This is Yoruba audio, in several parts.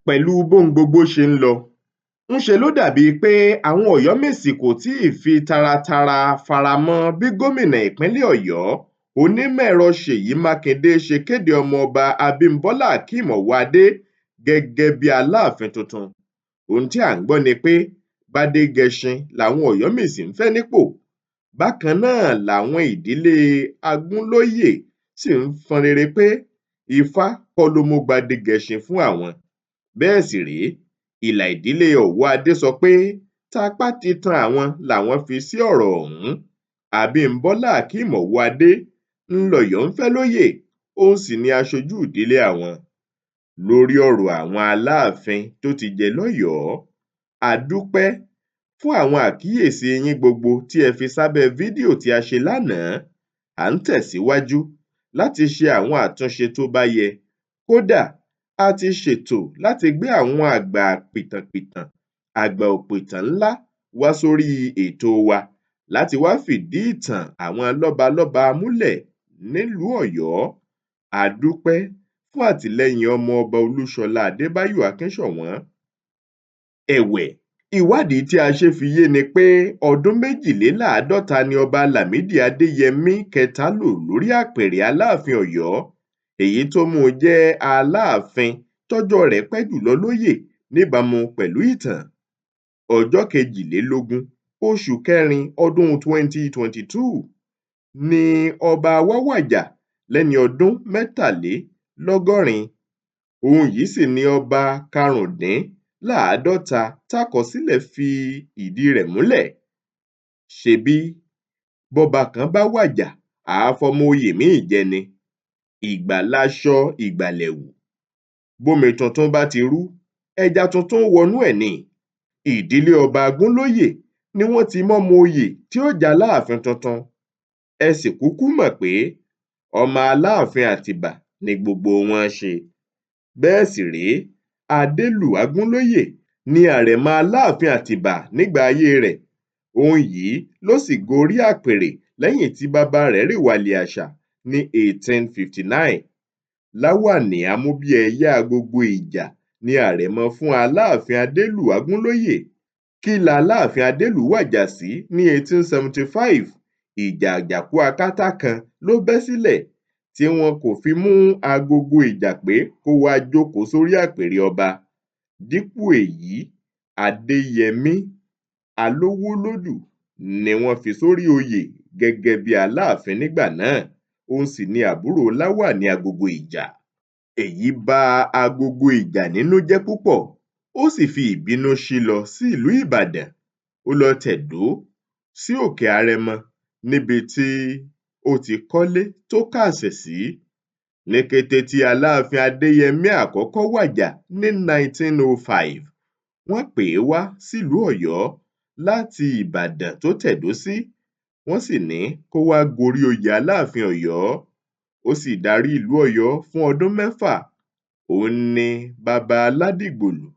Pẹ̀lú bóhun gbogbo ṣe ń lọ, ńṣe ló dàbíi pé àwọn Ọ̀yọ́mèsì kò tíì fi taratara faramọ́ bí gómìnà ìpínlẹ̀ Ọ̀yọ́ onímọ̀-ẹ̀rọ Ṣèyí Mákindé ṣe kéde ọmọọba Abímbọ́lá Akeem Ọwọ́adé gẹ́gẹ́ bí Aláàfin tuntun. Ohun tí à ń gbọ́ ni pé Gbádégẹṣin làwọn Ọ̀yọ́mèsì ń fẹ́ nípò. Bákan náà làwọn ìdílé Agúnlóyè sì ń fọn rere pé Ifá kọ́ ló mú Gbádégẹṣin fún àwọn. Bẹ́ẹ̀ sì rèé, ìlà ìdílé Ọwọ́adé sọ pé tapá titan àwọn làwọn fi sí ọ̀rọ̀ ọ̀hún. Abímbọ́lá Akeem Ọwọ́adé ńlọ̀yọ́ ń fẹ́ lóyè, òun sì ni aṣojú ìdílé àwọn. Lórí ọ̀rọ̀ àwọn Aláàfin tó ti jẹ lọ́yọ̀ọ́, a dúpẹ́ fún àwọn àkíyèsí yín gbogbo tí ẹ fi sábẹ́ fídíò tí a ṣe lánàá. À ń tẹ̀síwájú láti ṣe àwọn àtúnṣe tó bá yẹ. Kódà, a ti ṣètò láti gbé àwọn àgbà pìtànpìtàn, àgbà òpìtàn ńlá wá sórí ètò wa láti wá fìdí ìtàn àwọn lọ́balọ́ba múlẹ̀ nílùú Ọ̀yọ́. A dúpẹ́ fún àtìlẹ́yìn ọmọ-ọba Olúṣọlá Adébáyọ̀ Akínṣọ̀wọ́n. Ẹ̀wẹ̀, ìwádìí tí a ṣe fi yé ni pé ọdún 52 ni ọba Lámídì Adéyẹmí kẹta lò lórí àpèrè Aláàfin Ọ̀yọ́, èyí tó mú un jẹ́ Aláàfin tọ́jọ́ rẹ̀ pẹ́ jùlọ lóyè níbàámu pẹ̀lú ìtàn. Ọjọ́ 22 oṣù kẹrin ọdún 2022 ni ọba wa wàjà lẹ́ni ọdún 73. Òun yìí sì ni ọba karùndínláàádọ́ta tákọsílẹ̀ fi ìdí rẹ̀ múlẹ̀. Ṣebí bọ́ba kan bá wàjà, àá fọmọ oyè míì jẹ ni. Ìgbà láṣọ, ìgbà lẹ̀wù. Bómi tuntun bá ti rú, ẹja tuntun wọnú ẹ̀ ni. Ìdílé ọba Agúnlóyè ni wọ́n ti mọ́mọ oyè tí ó jàláàfin tuntun. Ẹ sì kúkú mọ̀ pé ọmọ Aláàfin Àtìbà ni gbogbo wọn ṣe. Bẹ́ẹ̀ sì rèé, Adélù Agúnlóyè ni àrẹ̀mọ Aláàfin Àtìbà nígbà ayé rẹ̀. Òun yìí ló sì gorí àpèrè lẹ́yìn tí bàbá rẹ̀ rèwàlẹ̀ àṣà ní 1859. Láwàní amúbíẹ̀yà gbogbo ìjà ni àrẹ̀mọ fún Aláàfin Adélù Agúnlóyè. Kí la Aláàfin Adélù wàjà sí ní 1875? Ìjà àjàkú akátá kan ló bẹ́ sílẹ̀ tí wọn kò fi mú agogo ìjà pé kó wá jókòó sórí àpèrè ọba. Dípò èyí, Adéyẹmí Alówólódù ni wọ́n fi sórí oyè gẹ́gẹ́ bí Aláàfin nígbà náà. Òun sì ni àbúrò Láwàní agogo ìjà. Èyí bà agogo ìjà nínú jẹ́ púpọ̀. Ó sì fi ìbínú ṣí lọ sí ìlú Ìbàdàn. Ó lọ tẹ̀dó sí òkè Àrẹ̀mọ níbi tí ó ti kọ́lé tó kàsẹ̀ sí. Ní kété tí Aláàfin Adéyẹmí àkọ́kọ́ wàjà ní 1905, wọ́n pè é wá sílùú Ọ̀yọ́ láti Ìbàdàn tó tẹ̀dó sí. Wọ́n sì ní kó wá gorí oyè Aláàfin Ọ̀yọ́. Ó sì darí ìlú Ọ̀yọ́ fún ọdún 6. Òun ni baba Aládìgbòlù,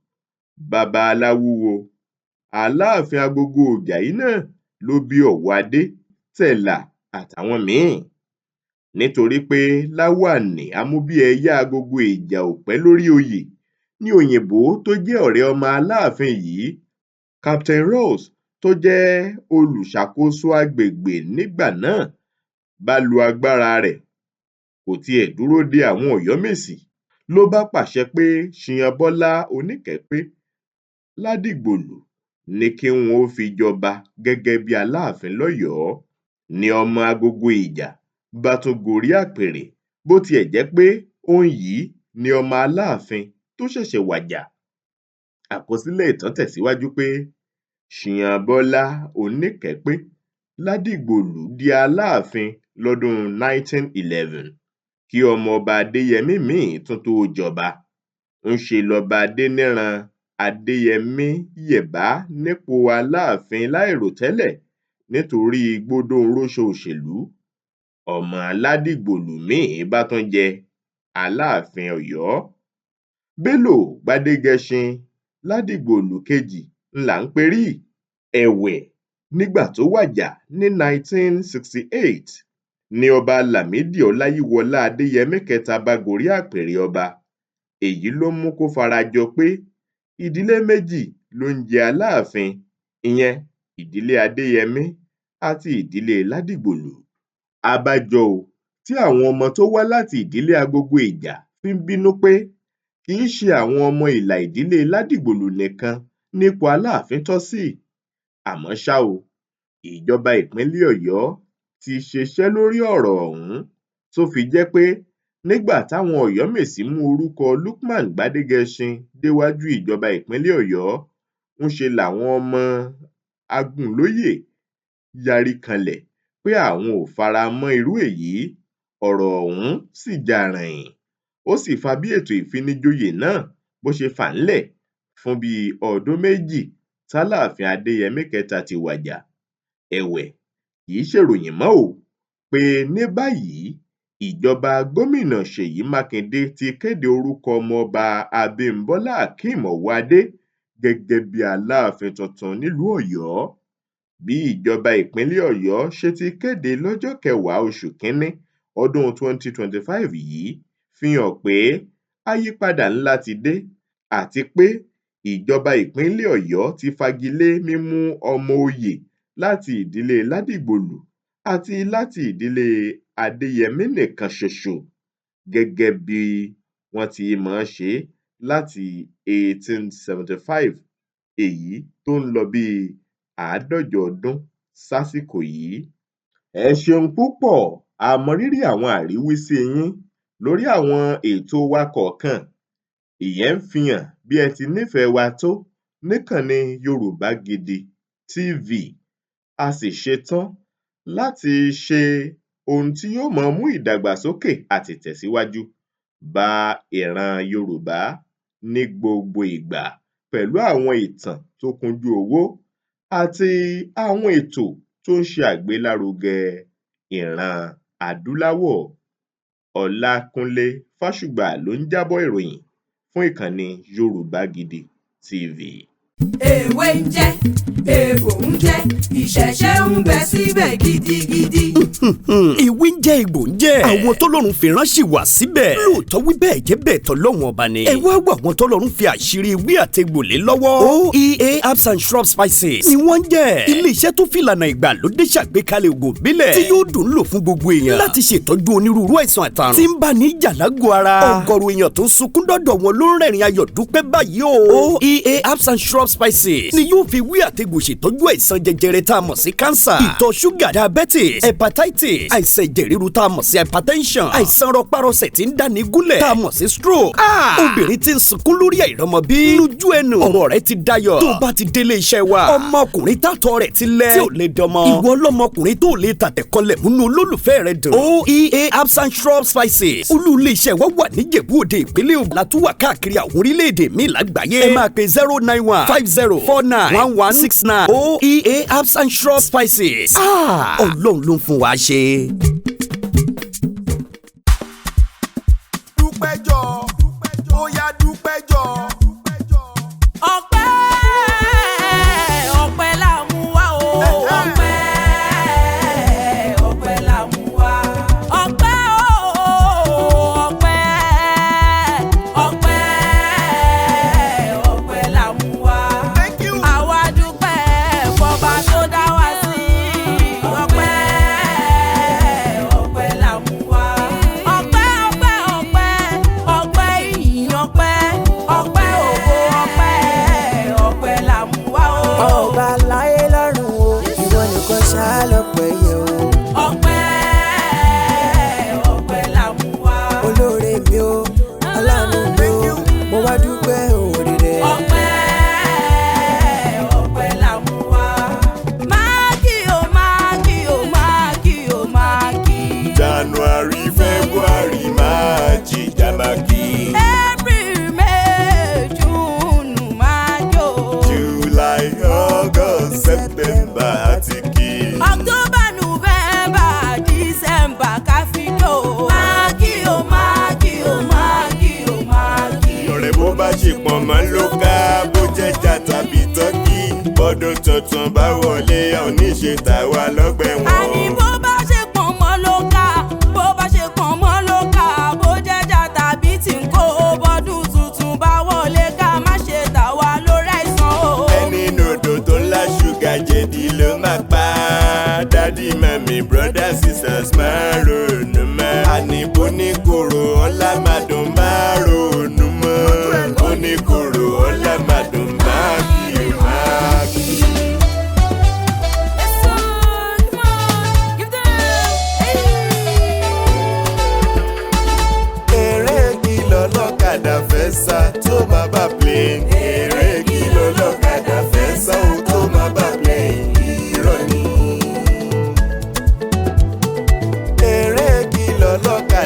baba Aláwúwo. Aláàfin agogo ìjà yìí náà ló bí Ọ̀wọ́adé, Tẹ̀là àtàwọn míì. Nítorí pé Láwàní amúbíẹ̀yà agogo ìjà ò pẹ́ lórí oyè, ní òyìnbó tó jẹ́ ọ̀rẹ́ ọmọ Aláàfin yìí, Captain Ross, tó jẹ́ olùṣàkóso agbègbè nígbà náà, bá lo agbára rẹ̀. Kò tiẹ̀ dúró de àwọn Ọ̀yọ́mèsì, ló bá pàṣẹ pé Ṣìyànbọ́lá Oníkẹ̀pé Ládìgbòlù ní kí wọn ó fi jọba gẹ́gẹ́ bí Aláàfin lọ́yọ̀ọ́. Ni ọmọ agogo ìjà bá tún gorí àpèrè, bó tiẹ̀ jẹ́ pé òun yìí ni ọmọ Aláàfin tó ṣẹ̀ṣẹ̀ wàjà. Àkọsílẹ̀ ìtàn tẹ̀síwájú pé Ṣìyànbọ́lá Oníkẹ̀pé Ládìgbòlù di Aláàfin lọ́dún 1911 kí ọmọọba Adéyẹmí míì tún tó jọba. Ńṣe lọba Adéníran Adéyẹmí yẹ̀bá nípò Aláàfin láìròtẹ́lẹ̀ nítorí gbódòǹróṣo òṣèlú. Ọmọ Ládìgbòlù míì bá tún jẹ Aláàfin Ọ̀yọ́. Bélò Gbádégẹṣin Ládìgbòlù kejì ńlá ń perí. Ẹ̀wẹ̀, nígbà tó wàjà ní 1968 ni ọba Lámídì Ọláyíwọlá Adéyẹmí kẹta bá gorí àpèrè ọba. èyí ló mú kó farajọ pé ìdílé méjì ló ń jẹ Aláàfin, ìyẹn ìdílé Adéyẹmí àti ìdílé Ládìgbòlù. Àbájọ tí àwọn ọmọ tó wá láti ìdílé Agogo Ìjà fi ń bínú pé kì í ṣe àwọn ọmọ ìlà ìdílé Ládìgbòlù nìkan nípò Aláàfin tọ́ sí. Àmọ́ ṣá ìjọba ìpínlẹ̀ Ọ̀yọ́ ti ṣiṣẹ́ lórí ọ̀rọ̀ ọ̀hún tó fi jẹ́ pé nígbà táwọn Ọ̀yọ́mèsì mú orúkọ Lukman Gbádégẹṣin déwájú ìjọba ìpínlẹ̀ Ọ̀yọ́, ńṣe làwọn ọmọ Agúnlóyè yarí kanlẹ̀ pé àwọn ò fara mọ́ irú èyí. Ọ̀rọ̀ ọ̀hún sì jà ràìnìn, ó sì fa bí ètò ìfinijoyè náà bó ṣe fà ńlẹ̀ fún bíi ọdún méjì t'Aláàfin Adéyẹmí kẹta ti wàjà. Ẹ̀wẹ̀, kì í ṣèròyìn mọ́ pé ní báyìí ìjọba gómìnà Seyi Makinde ti kéde orúkọ ọmọọba Abímbọ́lá Akeem Ọwọ́adé gẹ́gẹ́ bí Aláàfin tuntun nílùú Ọ̀yọ́. Bí ìjọba ìpínlẹ̀ Ọ̀yọ́ ṣe ti kéde lọ́jọ́ 10 oṣù kínní ọdún 2025 yìí fi hàn pé àyípadà ńlá ti dé àti pé ìjọba ìpínlẹ̀ Ọ̀yọ́ ti fagilé mímú ọmọ oyè láti ìdílé Ládìgbòlù àti láti ìdílé Adéyẹmí nìkan ṣoṣo gẹ́gẹ́ bí wọ́n ti máa ń ṣe láti 1875, èyí tó ń lọ bí 150 ọdún sásìkò yìí. Ẹ ṣeun púpọ̀, a mọ rírì àwọn àríwísí yín lórí àwọn ètò wa kọ̀ọ̀kan. Ìyẹn ń fi hàn bí ẹ ti nífẹ̀ẹ́ wa tó níkànnì Yorùbá Gidi TV. A sì ṣetán láti ṣe ohun tí yóò máa mú ìdàgbàsókè àti ìtẹ̀síwájú bá ìran Yorùbá ní gbogbo ìgbà pẹ̀lú àwọn ìtàn tó kúnjú owó àti àwọn ètò tó ń ṣe àgbélárugẹ ìran adúláwọ̀. Ọlákúnlé Fásùgbà ló ń jábọ̀ ìròyìn fún ìkànnì Yorùbá Gidi TV. Èwe ń jẹ́, èbò ń jẹ́, ìṣẹ̀ṣẹ̀ ń bẹ síbẹ̀ gidigidi. Ìwé ń jẹ́, egbò ń jẹ́, àwọn tọ́lọ́run fi ránṣẹ́ wá síbẹ̀. Lóòótọ́ wí bẹ́ẹ̀ jẹ́ bẹ́ẹ̀ tọ́lọ́run ọba ni. Ẹ wá wá àwọn tọ́lọ́run fi àṣírí ìwé àtegbò lé lọ́wọ́. OEA herbs and shrub spices ni wọ́n ń jẹ́. Ilé-iṣẹ́ tó fi ìlànà ìgbàlódé ṣàgbékalẹ̀ ògùn ìbílẹ̀ tí yóò dùn lò fún gbogbo èèyàn láti ṣètọ́jú onírúurú àìsàn àtàrùn tí ń bá ní ìjà lágọ̀ọ́ ara. Ọ̀gọ̀rọ̀ èèyàn tó ń sunkún dọ́dọ̀ wọn ló ń rẹ́rìn ayọ̀ dúpẹ́ báyìí o. OEA herbs and shrub spices ni yóò fi wí àtegbò ṣètọ́jú àìsàn jẹjẹrẹ tá a mọ̀ sí cancer, ìtọ̀ ṣúgà, diabetes, hepatitis, àìsàn ẹ̀jẹ̀ ríru tá a mọ̀ sí hypertension, àìsàn rọpárọsẹ̀ tí ń dáni gúnlẹ̀ tá a mọ̀ sí stroke. Obìnrin tí ń sunkún lórí àìrọ́mọbí lójú ẹnu ọ̀rọ̀ rẹ̀ ti dayọ̀ tó bá ti délé iṣẹ́ wa. Ọmọkùnrin tátọ̀ rẹ̀ ti lẹ̀ tí ò lè dọmọ. Ìwọ ọlọ́mọkùnrin tó lè tàtẹ̀kọlẹ̀ múnú olólùfẹ́ rẹ̀ dùn. OEA herbs and shrub spices olú ilé iṣẹ́ wa wà ní Ìjẹ̀bú-Òde ìpínlẹ̀ Ògùn, látúwà káàkiri àwọn orílẹ̀-èdè míì lágbàáyé. Ẹ máa pe 09150491169. OEA herbs and shrub spices. Ọlọ́run ló ń fún wa ṣe. Dúpẹ́jọ́, ó yá dúpẹ́jọ́. Ọpẹ́, ọpẹ́ la mú wá o. Ọpẹ́, ọpẹ́ la mú wá. Ọpẹ́ o, ọpẹ́, ọpẹ́, ọpẹ́ la mú wá. Thank you. Àwa dúpẹ́ fọba tó dá wa sí. Ọpẹ́, ọpẹ́ la mú wá. Ọpẹ́, ọpẹ́, ọpẹ́, ọpẹ́ ìyìn, ọpẹ́, ọpẹ́ ògo, ọpẹ́, ọpẹ́ la mú wá o. Ọba láyé lọ́run o, ìwọ nìkan ṣáá lọ́pẹ́ yẹ o. Ọpẹ́, ọpẹ́ la mú wá. Olóore mi o, aláàánú mi o, mo wá dúpẹ́ òrè rẹ̀. Ọpẹ́, ọpẹ́ la mú wá. Máàkì o, máàkì o, máàkì o, máàkì. January, February, March, Jamaki. April, May, June, máàkì o. July, August, September, Atiki. October, November, December, káfíńdò. Máàkì o, máàkì o, máàkì o, máàkì. Ọ̀rẹ́ bó bá ṣe pọ̀n mọ́ ló ká, bó jẹ́jà tàbí tọ́kì. Bọ́dún tuntun bá wọlé, a ò ní ṣe tàwa lọ́gbẹ̀ wọn. Àní bó bá ṣe pọ̀n mọ́ ló ká, bó bá ṣe pọ̀n mọ́ ló ká, bó jẹ́jà tàbí tí ń kó bọ́dún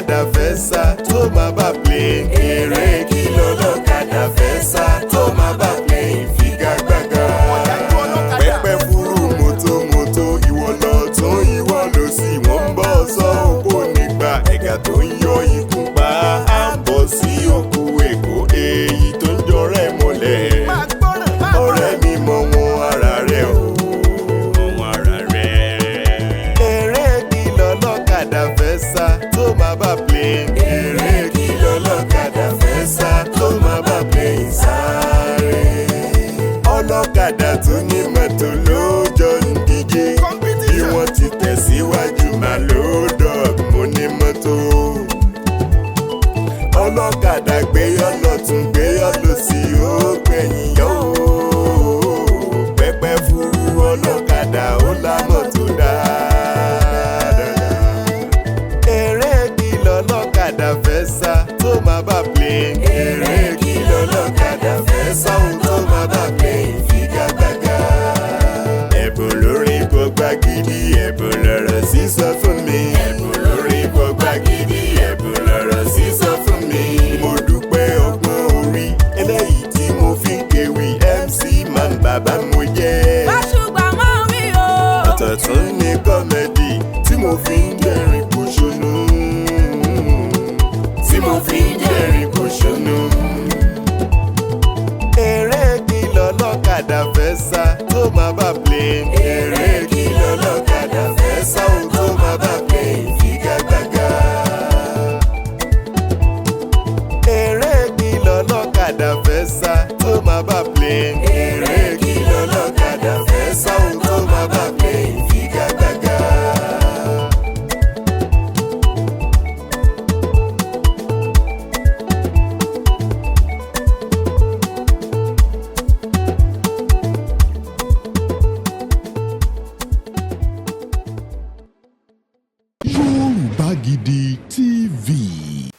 lọ́lọ́kadà fẹ́ sá tó máa bá plane. Eré kí lọ́lọ́kadà fẹ́ sá tó máa bá plane figagbága. Pẹ́pẹ́ fúru mọ́tò ìwọ lọ tún ìwọ lọ sí wọ́n ń bọ̀ sọ òkú nígbà ẹ̀gà tó ń yọ ikú pa á ń bọ̀ sí òkú èkó èyí tó ń jọrẹ́ mọ́lẹ̀. Ọ̀rẹ́ mi mọ wọn ara rẹ̀ o. Eré kí lọ́lọ́kadà fẹ́ sá tó máa bá plane. Eré kí lọ́lọ́kadà fẹ́ sá tó máa bá plane sáré. Ọlọ́kadà tó ní mọ́tò ló jọ ń díje. Bí wọ́n ti tẹ̀síwájú máa ló dọ̀ mo ní mọ́tò. Ọlọ́kadà gbéyọ́ lọ́tún gbéyọ́ lọ́sì ó gbẹ̀yìn yọ̀ ó. Pẹ́pẹ́ fúru ọlọ́kadà ó lá mọ́tò dáadáa. Eré kí lọ́lọ́kadà fẹ́ sá tó máa bá plane. Eré kí lọ́lọ́kadà fẹ́ sá tó máa bá plane figagbága. Ẹ̀bùn lórí gbọ́gbá gidi ẹ̀bùn lọ́rọ̀ sísọ fún mi. Ẹ̀bùn lórí gbọ́gbá gidi ẹ̀bùn lọ́rọ̀ sísọ fún mi. Mo dúpẹ́ ọgbọ́n orí eléyìí tí mo fi ń kéwì MC man bàbá mo jẹ́. Báṣùgbà mọ́ mi o. Ọ̀tọ̀ tún ní kọ́mẹ́dì tí mo fi ń dẹ́rìn pòṣónú. Tí mo fi ń dẹ́rìn pòṣónú. Eré kí lọ́lọ́kadà fẹ́ sá tó máa bá plane. Eré kí lọ́lọ́kadà fẹ́ sá tó máa bá plane figagbága. Eré kí lọ́lọ́kadà fẹ́ sá tó máa bá plane. Eré kí lọ́lọ́kadà fẹ́ sá tó máa bá plane figagbága. Yorùbá Gidi TV.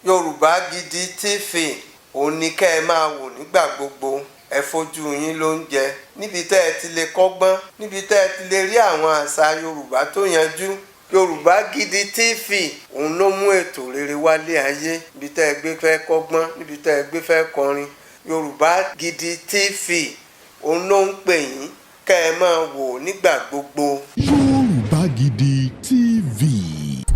Yorùbá Gidi TV òun ni kẹ́ ẹ máa wò nígbà gbogbo. Ẹ fojú yín ló ń jẹ níbi tẹ́ ẹ ti lè kọ́gbọ́n, níbi tẹ́ ẹ ti lè rí àwọn àṣà Yorùbá tó yanjú. Yorùbá Gidi TV òun ló mú ètò rere wálé ayé. Níbi tẹ́ ẹ gbé fẹ́ kọ́gbọ́n, níbi tẹ́ ẹ gbé fẹ́ kọrin. Yorùbá Gidi TV òun ló ń pè yín kẹ́ ẹ máa wò nígbà gbogbo. Yorùbá Gidi TV.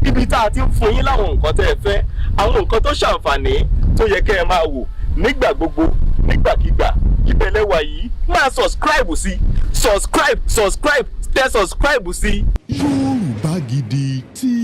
Ibi tá a ti ń fún yín láwọn nǹkan tẹ́ ẹ fẹ́, àwọn nǹkan tó ṣàǹfààní tó yẹ kẹ́ ẹ máa wò nígbà gbogbo nígbàkigbà. Ìbẹ̀lẹ̀ wà yìí máa subscribe sí tẹ subscribe sí. Yorùbá Gidi TV.